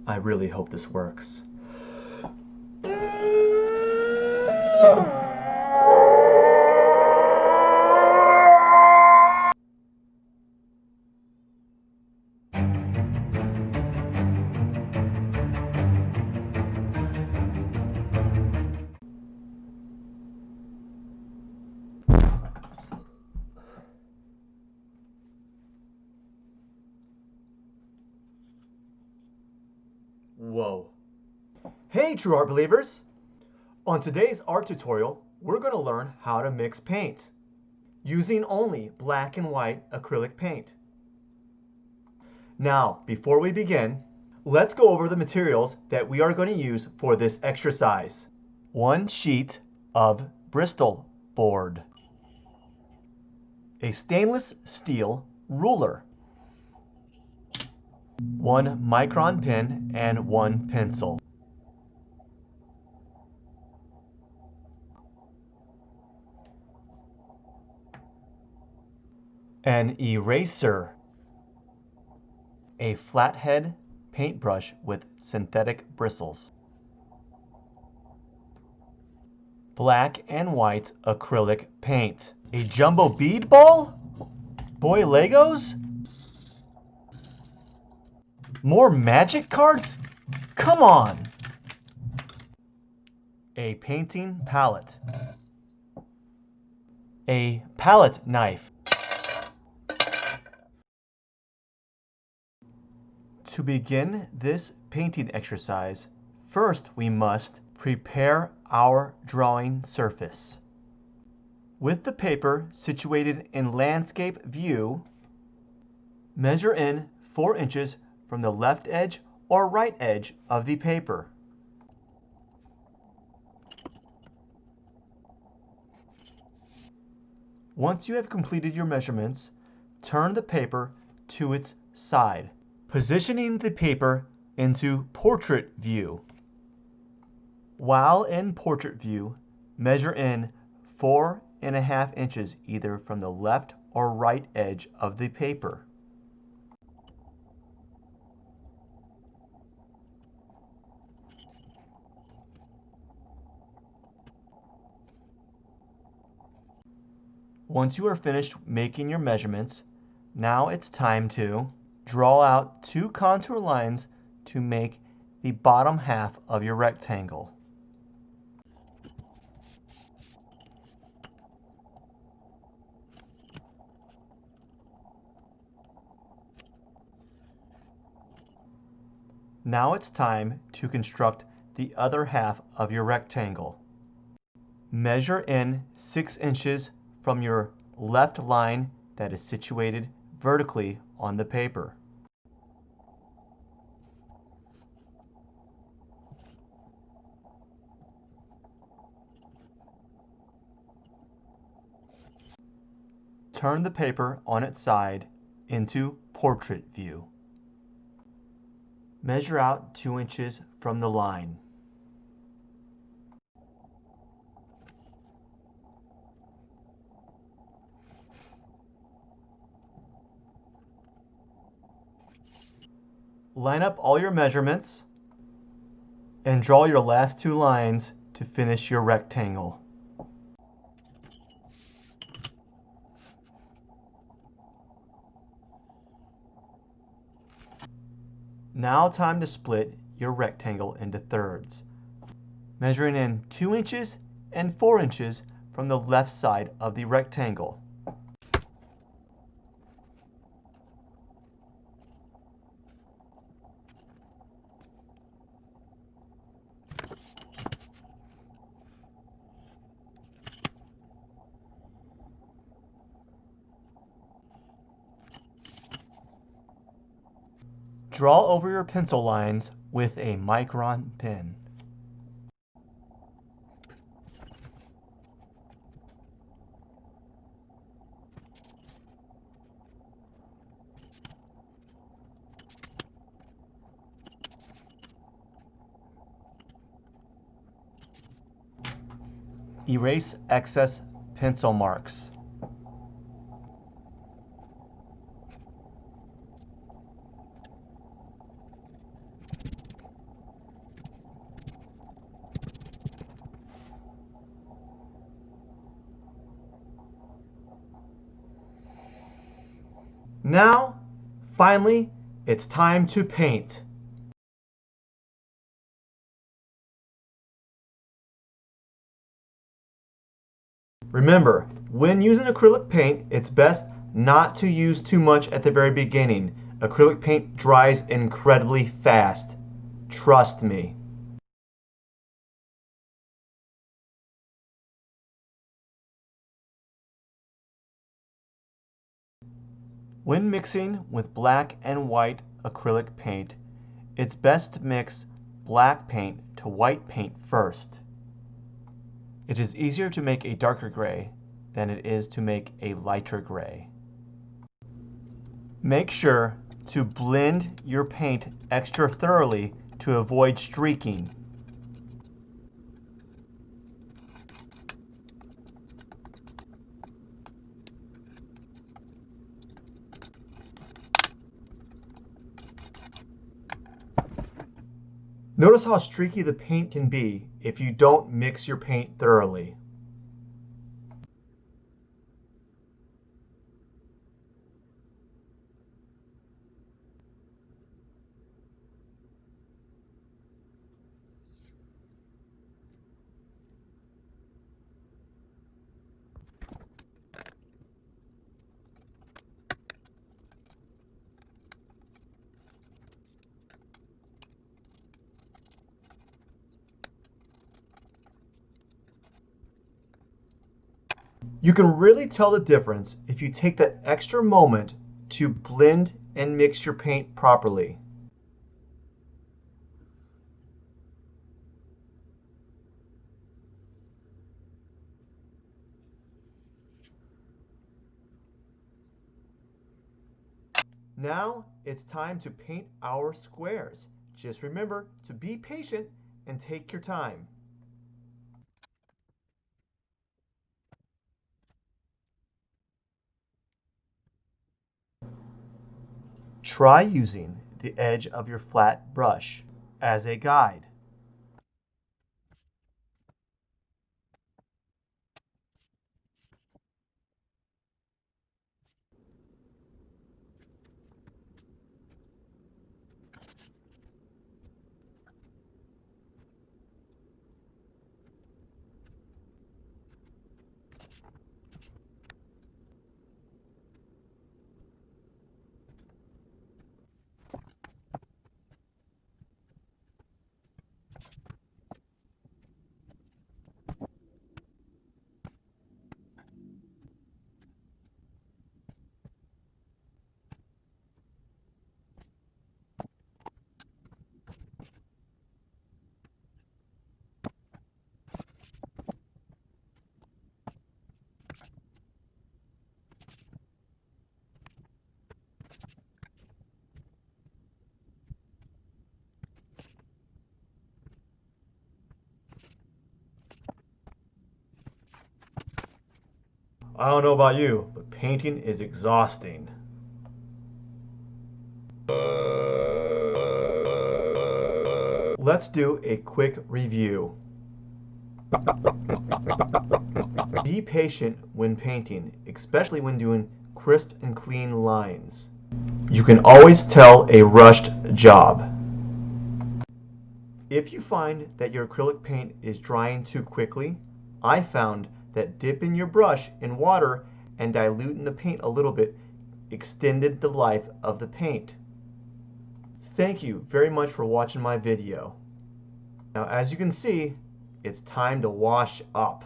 I really hope this works. Whoa. Hey, true art believers! On today's art tutorial, we're going to learn how to mix paint using only black and white acrylic paint. Now, before we begin, let's go over the materials that we are going to use for this exercise. 1 sheet of Bristol board, a stainless steel ruler, 1 micron pen and 1 pencil, an eraser, a flathead paintbrush with synthetic bristles, black and white acrylic paint, a jumbo bead ball, toy Legos, more magic cards? Come on! A painting palette, a palette knife. To begin this painting exercise, first we must prepare our drawing surface. With the paper situated in landscape view, measure in 4 inches from the left edge or right edge of the paper. Once you have completed your measurements, turn the paper to its side, positioning the paper into portrait view. While in portrait view, measure in 4.5 inches either from the left or right edge of the paper. Once you are finished making your measurements, now it's time to draw out 2 contour lines to make the bottom half of your rectangle. Now it's time to construct the other half of your rectangle. Measure in 6 inches from your left line that is situated vertically on the paper. Turn the paper on its side into portrait view. Measure out 2 inches from the line. Line up all your measurements and draw your last 2 lines to finish your rectangle. Now time to split your rectangle into thirds, measuring in 2 inches and 4 inches from the left side of the rectangle. Draw over your pencil lines with a micron pen. Erase excess pencil marks. Now, finally, it's time to paint. Remember, when using acrylic paint, it's best not to use too much at the very beginning. Acrylic paint dries incredibly fast. Trust me. When mixing with black and white acrylic paint, it's best to mix black paint to white paint first. It is easier to make a darker gray than it is to make a lighter gray. Make sure to blend your paint extra thoroughly to avoid streaking. Notice how streaky the paint can be if you don't mix your paint thoroughly. You can really tell the difference if you take that extra moment to blend and mix your paint properly. Now it's time to paint our squares. Just remember to be patient and take your time. Try using the edge of your flat brush as a guide. I don't know about you, but painting is exhausting. Let's do a quick review. Be patient when painting, especially when doing crisp and clean lines. You can always tell a rushed job. If you find that your acrylic paint is drying too quickly, I found that dipping your brush in water and diluting the paint a little bit extended the life of the paint. Thank you very much for watching my video. Now, as you can see, it's time to wash up.